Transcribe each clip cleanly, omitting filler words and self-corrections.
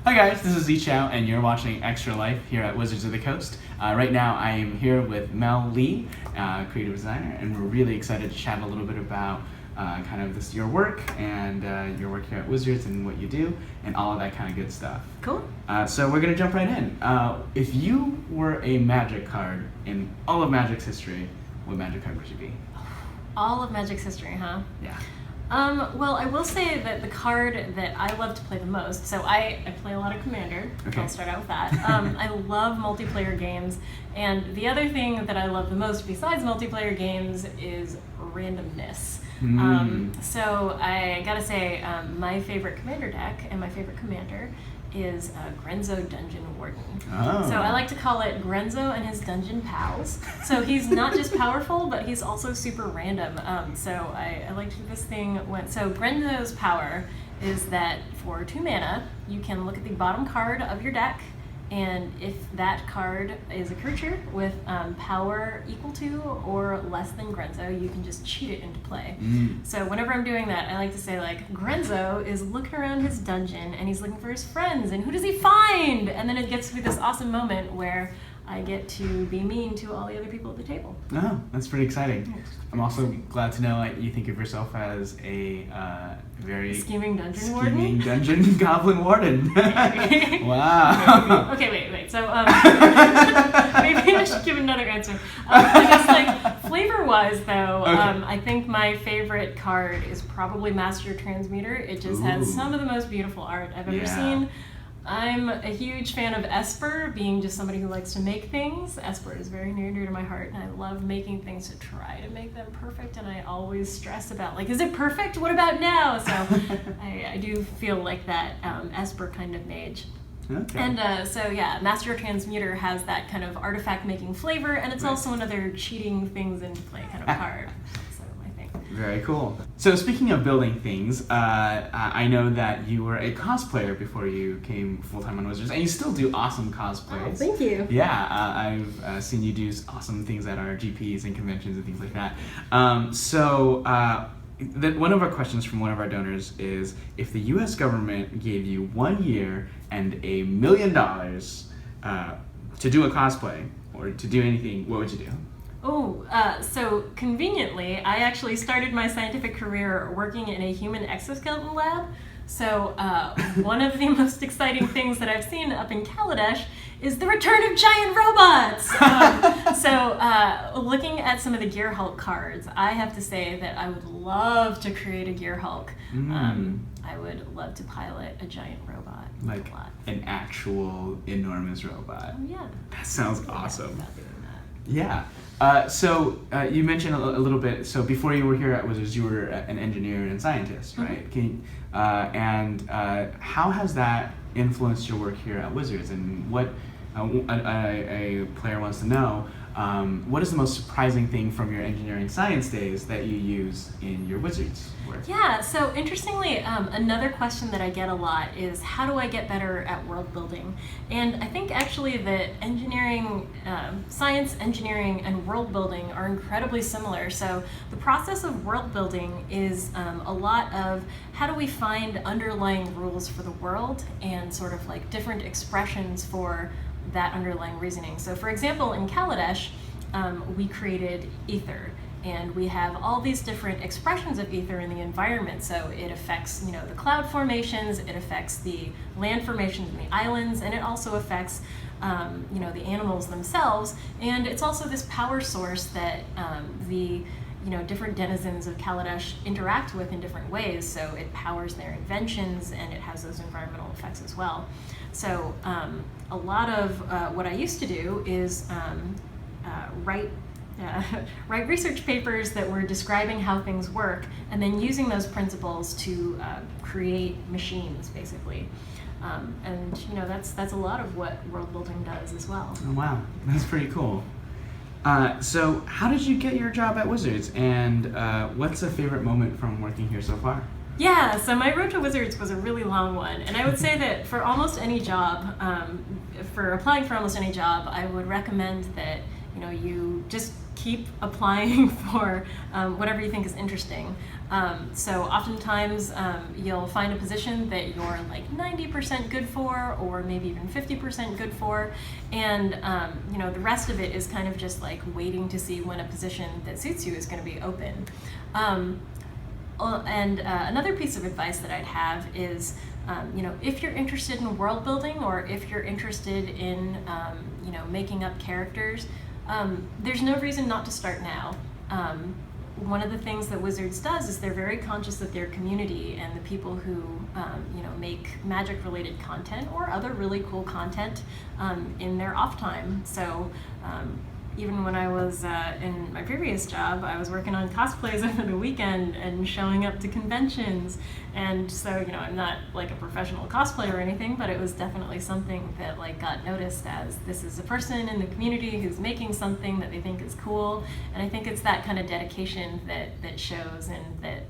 Hi guys, this is Zichao and you're watching Extra Life here at Wizards of the Coast. Right now I am here with Mel Lee, creative designer, and we're really excited to chat a little bit about kind of your work and your work here at Wizards and what you do and all of that kind of good stuff. Cool. So we're going to jump right in. If you were a Magic card in all of Magic's history, what Magic card would you be? All of Magic's history, huh? Yeah. Well, I will say that the card that I love to play the most, so I play a lot of Commander, Okay. I'll start out with that. I love multiplayer games, and the other thing that I love the most besides multiplayer games is randomness. So I gotta say, my favorite Commander deck and my favorite Commander is Grenzo Dungeon Warden. Oh. So I like to call it Grenzo and his Dungeon Pals. So he's not just powerful, but he's also super random. So I like to do this thing so Grenzo's power is that for 2 mana, you can look at the bottom card of your deck, and if that card is a creature with power equal to or less than Grenzo, you can just cheat it into play. So whenever I'm doing that, I like to say, like, Grenzo is looking around his dungeon and he's looking for his friends, and who does he find? And then it gets to be this awesome moment where I get to be mean to all the other people at the table. Oh, that's pretty exciting. I'm also glad to know you think of yourself as a very scheming dungeon warden. Scheming dungeon goblin warden. Wow. Okay, wait. So maybe I should give another answer. I guess, like, flavor-wise, though, Okay. I think my favorite card is probably Master Transmuter. It just has some of the most beautiful art I've ever seen. I'm a huge fan of Esper, being just somebody who likes to make things. Esper is very near and dear to my heart, and I love making things to try to make them perfect, and I always stress about, like, is it perfect? What about now? So I do feel like that Esper kind of mage. Okay. And so yeah, Master Transmuter has that kind of artifact making flavor, and it's also another cheating things into play kind of card. So I think. Very cool. So speaking of building things, I know that you were a cosplayer before you came full-time on Wizards, and you still do awesome cosplays. Oh, thank you. Yeah, I've seen you do awesome things at our GPs and conventions and things like that. One of our questions from one of our donors is, if the U.S. government gave you 1 year and $1 million to do a cosplay or to do anything, what would you do? Oh, so conveniently, I actually started my scientific career working in a human exoskeleton lab. So one of the most exciting things that I've seen up in Kaladesh is the return of giant robots. So looking at some of the Gear Hulk cards, I have to say that I would love to create a Gear Hulk. I would love to pilot a giant robot. Like an actual enormous robot. Oh, yeah. That sounds awesome. About doing that. Yeah. So you mentioned a little bit, so before you were here at Wizards, you were an engineer and scientist, right? How has that influenced your work here at Wizards? And what a player wants to know, what is the most surprising thing from your engineering science days that you use in your Wizards work? Yeah, so interestingly, another question that I get a lot is, how do I get better at world building? And I think actually that engineering, science, engineering, and world building are incredibly similar. So the process of world building is a lot of how do we find underlying rules for the world and sort of like different expressions for that underlying reasoning. So for example, in Kaladesh, we created ether, and we have all these different expressions of ether in the environment. So it affects, the cloud formations, it affects the land formations in the islands, and it also affects, the animals themselves. And it's also this power source that the different denizens of Kaladesh interact with in different ways. So it powers their inventions, and it has those environmental effects as well. So a lot of what I used to do is write research papers that were describing how things work, and then using those principles to create machines, basically. And that's a lot of what world building does as well. Oh, wow, that's pretty cool. So how did you get your job at Wizards, and what's a favorite moment from working here so far? Yeah, so my road to Wizards was a really long one, and I would say that for almost any job, for applying for almost any job, I would recommend that you just keep applying for whatever you think is interesting. So oftentimes you'll find a position that you're like 90% good for, or maybe even 50% good for, and you know, the rest of it is kind of just like waiting to see when a position that suits you is going to be open. And another piece of advice that I'd have is, you know, if you're interested in world building, or if you're interested in, you know, making up characters, there's no reason not to start now. One of the things that Wizards does is they're very conscious of their community and the people who, you know, make magic-related content or other really cool content in their off time. So. Even when I was in my previous job, I was working on cosplays over the weekend and showing up to conventions. And so, you know, I'm not like a professional cosplayer or anything, but it was definitely something that like got noticed as this is a person in the community who's making something that they think is cool. And I think it's that kind of dedication that shows, and that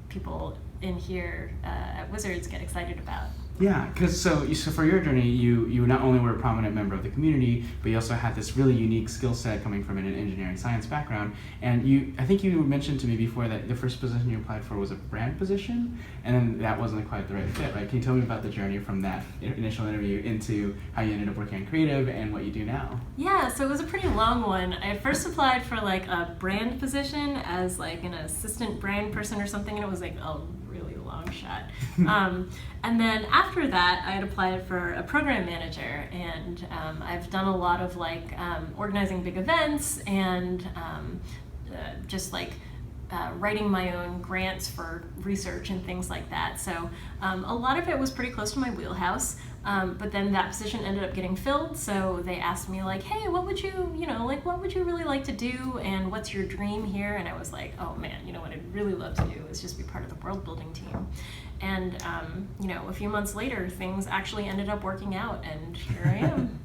people in here at Wizards get excited about. Yeah, because so for your journey, you not only were a prominent member of the community, but you also had this really unique skill set coming from an engineering science background. And I think you mentioned to me before that the first position you applied for was a brand position, and then that wasn't quite the right fit, right? Can you tell me about the journey from that initial interview into how you ended up working on creative and what you do now? Yeah, so it was a pretty long one. I first applied for like a brand position as like an assistant brand person or something, and it was like a really long shot. And then after that, I had applied for a program manager, and I've done a lot of like organizing big events and just like writing my own grants for research and things like that. So a lot of it was pretty close to my wheelhouse. But then that position ended up getting filled, so they asked me like, hey, what would you really like to do, and what's your dream here? And I was like, oh man, you know what I'd really love to do is just be part of the world building team. And you know, a few months later, things actually ended up working out, and here I am.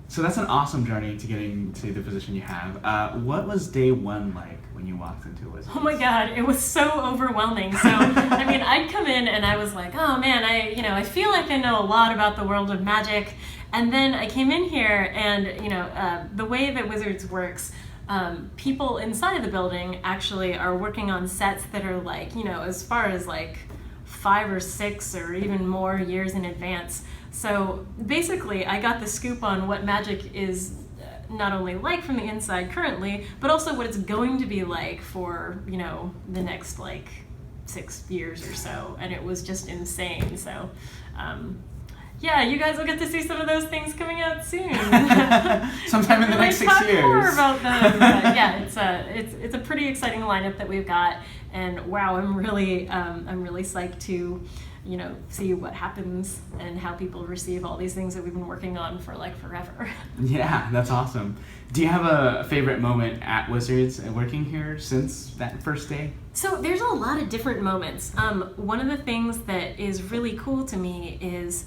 So that's an awesome journey to getting to the position you have. What was day one like when you walked into Wizards? Oh my God, it was so overwhelming. So, I mean, I'd come in and I was like, oh man, I feel like I know a lot about the world of magic. And then I came in here and, you know, the way that Wizards works, people inside of the building actually are working on sets that are like, you know, as far as like 5 or 6 or even more years in advance. So basically, I got the scoop on what magic is not only like from the inside currently, but also what it's going to be like for, you know, the next like 6 years or so. And it was just insane. So, yeah, you guys will get to see some of those things coming out soon. Sometime in the next 6 years. Talk more about them. But yeah, it's a pretty exciting lineup that we've got, and wow, I'm really psyched to, you know, see what happens and how people receive all these things that we've been working on for like forever. Yeah, that's awesome. Do you have a favorite moment at Wizards and working here since that first day? So there's a lot of different moments. One of the things that is really cool to me is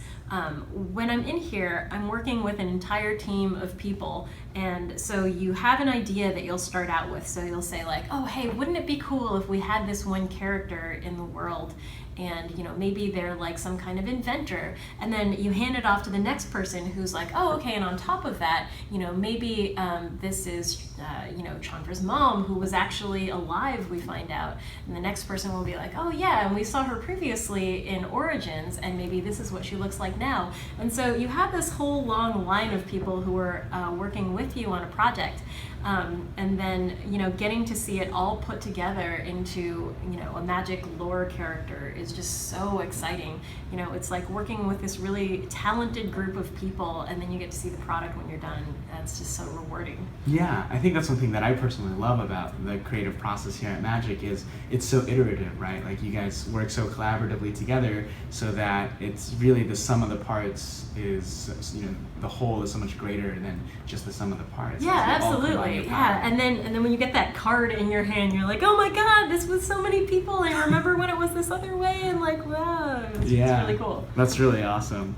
when I'm in here, I'm working with an entire team of people. And so you have an idea that you'll start out with. So you'll say like, oh, hey, wouldn't it be cool if we had this one character in the world? And, you know, maybe they're like some kind of inventor. And then you hand it off to the next person who's like, oh, okay, and on top of that, you know, maybe this is, you know, Chandra's mom, who was actually alive, we find out. And the next person will be like, oh yeah, and we saw her previously in Origins, and maybe this is what she looks like now. And so you have this whole long line of people who are working with you on a project. And then, you know, getting to see it all put together into, you know, a magic lore character is just so exciting. You know, it's like working with this really talented group of people, and then you get to see the product when you're done. That's just so rewarding. Yeah, I think that's one thing that I personally love about the creative process here at Magic is it's so iterative, right? Like you guys work so collaboratively together so that it's really the sum of the parts is, you know, the whole is so much greater than just the sum of the parts. Yeah, absolutely. Yeah, and then when you get that card in your hand, you're like, oh my God, this was so many people. I remember when it was this other way, and like, wow, it's really cool. That's really awesome.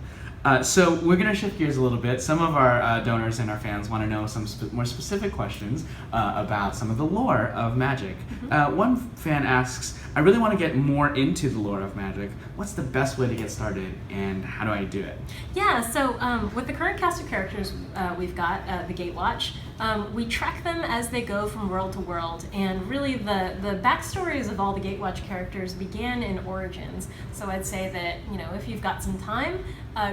So we're going to shift gears a little bit. Some of our donors and our fans want to know some more specific questions about some of the lore of Magic. Mm-hmm. One fan asks, I really want to get more into the lore of Magic. What's the best way to get started, and how do I do it? Yeah, so with the current cast of characters we've got, the Gatewatch, We track them as they go from world to world, and really the backstories of all the Gatewatch characters began in Origins. So I'd say that, if you've got some time,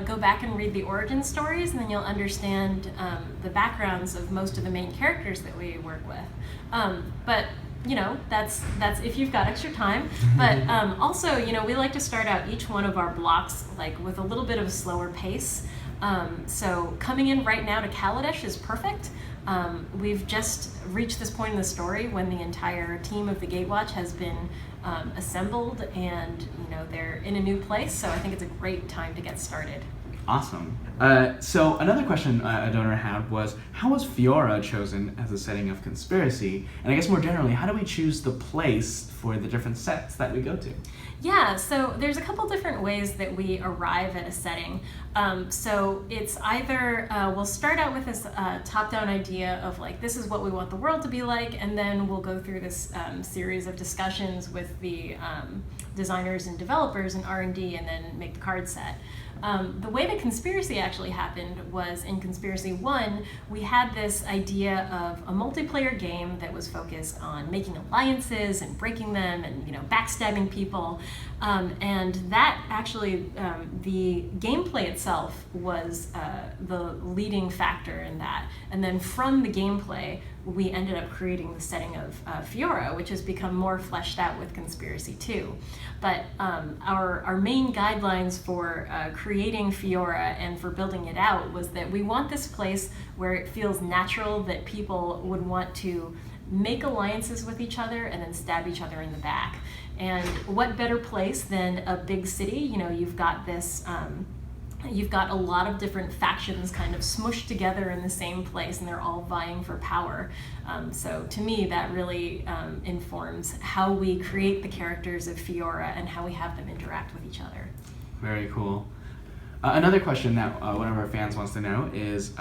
go back and read the origin stories, and then you'll understand the backgrounds of most of the main characters that we work with. But that's if you've got extra time. But also, we like to start out each one of our blocks with a little bit of a slower pace. So coming in right now to Kaladesh is perfect. We've just reached this point in the story when the entire team of the Gatewatch has been assembled, and they're in a new place. So I think it's a great time to get started. Awesome. So another question a donor had was, how was Fiora chosen as a setting of Conspiracy? And I guess more generally, how do we choose the place for the different sets that we go to? Yeah, so there's a couple different ways that we arrive at a setting. So it's either, we'll start out with this top-down idea of this is what we want the world to be like, and then we'll go through this series of discussions with the designers and developers and R&D, and then make the card set. The way that Conspiracy actually happened was in Conspiracy 1, we had this idea of a multiplayer game that was focused on making alliances and breaking them and backstabbing people. And that actually, the gameplay itself was the leading factor in that. And then from the gameplay, we ended up creating the setting of Fiora, which has become more fleshed out with Conspiracy 2. But our main guidelines for creating Fiora and for building it out was that we want this place where it feels natural, that people would want to make alliances with each other and then stab each other in the back. And what better place than a big city? You've got this, you've got a lot of different factions kind of smushed together in the same place, and they're all vying for power. So to me, that really informs how we create the characters of Fiora and how we have them interact with each other. Very cool. Another question that one of our fans wants to know is,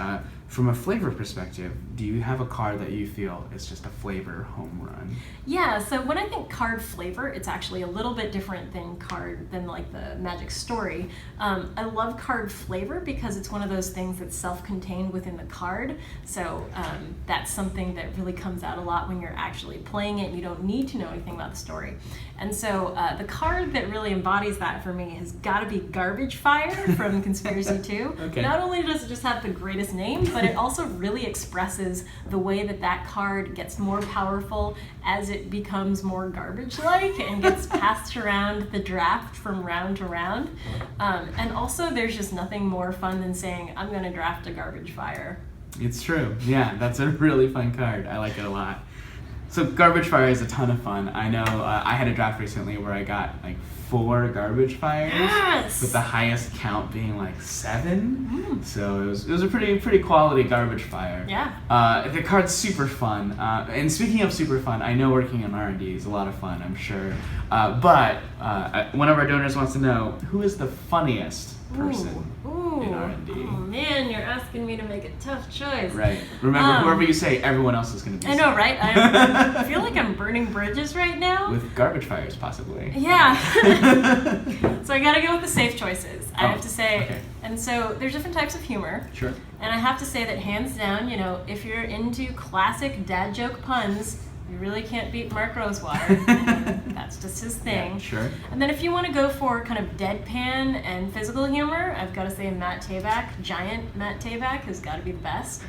from a flavor perspective, do you have a card that you feel is just a flavor home run? Yeah, so when I think card flavor, it's actually a little bit different than the Magic story. I love card flavor because it's one of those things that's self-contained within the card. So that's something that really comes out a lot when you're actually playing it and you don't need to know anything about the story. And so the card that really embodies that for me has got to be Garbage Fire from Conspiracy 2. Okay. Not only does it just have the greatest name, but it also really expresses the way that card gets more powerful as it becomes more garbage-like and gets passed around the draft from round to round. And also, there's just nothing more fun than saying, I'm going to draft a Garbage Fire. It's true. Yeah, that's a really fun card. I like it a lot. So Garbage Fire is a ton of fun. I know I had a draft recently where I got 4 Garbage Fires, yes! with the highest count being 7. So it was a pretty quality Garbage Fire. Yeah. The card's super fun. And speaking of super fun, I know working on R&D is a lot of fun, I'm sure. But one of our donors wants to know, who is the funniest person in R&D? Oh man, you're asking me to make a tough choice. Right. Remember, whoever you say, everyone else is going to be. I know, right? I feel like I'm burning bridges right now. With Garbage Fires, possibly. Yeah. So I gotta go with the safe choices. I have to say, okay. And so there's different types of humor. Sure. And I have to say that hands down, if you're into classic dad joke puns, you really can't beat Mark Rosewater. That's just his thing. Yeah, sure. And then if you want to go for kind of deadpan and physical humor, I've got to say Matt Tabak, giant Matt Tabak, has got to be the best.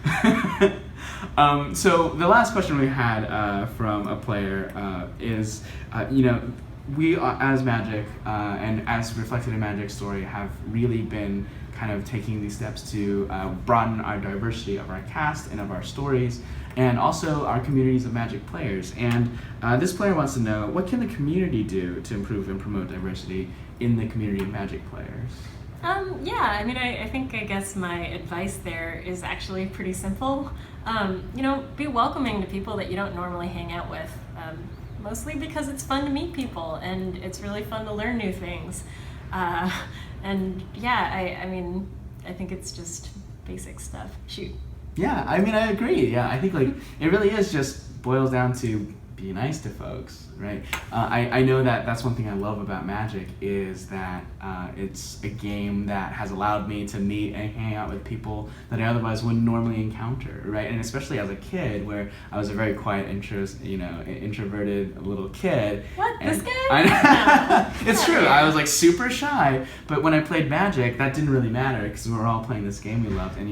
So the last question we had from a player is, we as Magic and as reflected in Magic Story have really been kind of taking these steps to broaden our diversity of our cast and of our stories, and also our communities of Magic players. And this player wants to know, what can the community do to improve and promote diversity in the community of Magic players? I guess my advice there is actually pretty simple. Be welcoming to people that you don't normally hang out with. Mostly because it's fun to meet people and it's really fun to learn new things. I think it's just basic stuff. Shoot. Yeah, I agree. Yeah, I think it really is just boils down to be nice to folks, right? I know that that's one thing I love about Magic is that it's a game that has allowed me to meet and hang out with people that I otherwise wouldn't normally encounter, right? And especially as a kid, where I was a very quiet, introverted little kid. What? And This guy? No. It's true. I was like super shy, but when I played Magic, that didn't really matter because we were all playing this game we loved, and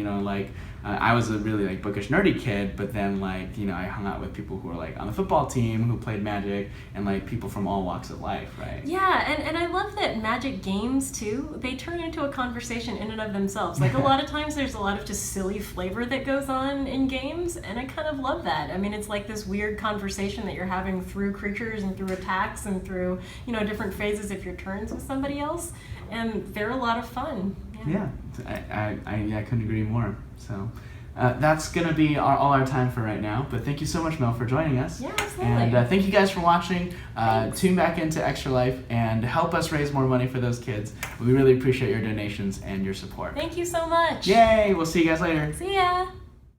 I was a really like bookish, nerdy kid, but then I hung out with people who were like on the football team who played Magic, and like people from all walks of life, right? Yeah, and I love that Magic games too, they turn into a conversation in and of themselves. Like a lot of times there's a lot of just silly flavor that goes on in games, and I kind of love that. I mean, it's like this weird conversation that you're having through creatures and through attacks and through, different phases of your turns with somebody else, and they're a lot of fun. Yeah, I couldn't agree more. So that's going to be all our time for right now. But thank you so much, Mel, for joining us. Yeah, absolutely. And thank you guys for watching. Tune back into Extra Life and help us raise more money for those kids. We really appreciate your donations and your support. Thank you so much. Yay! We'll see you guys later. See ya.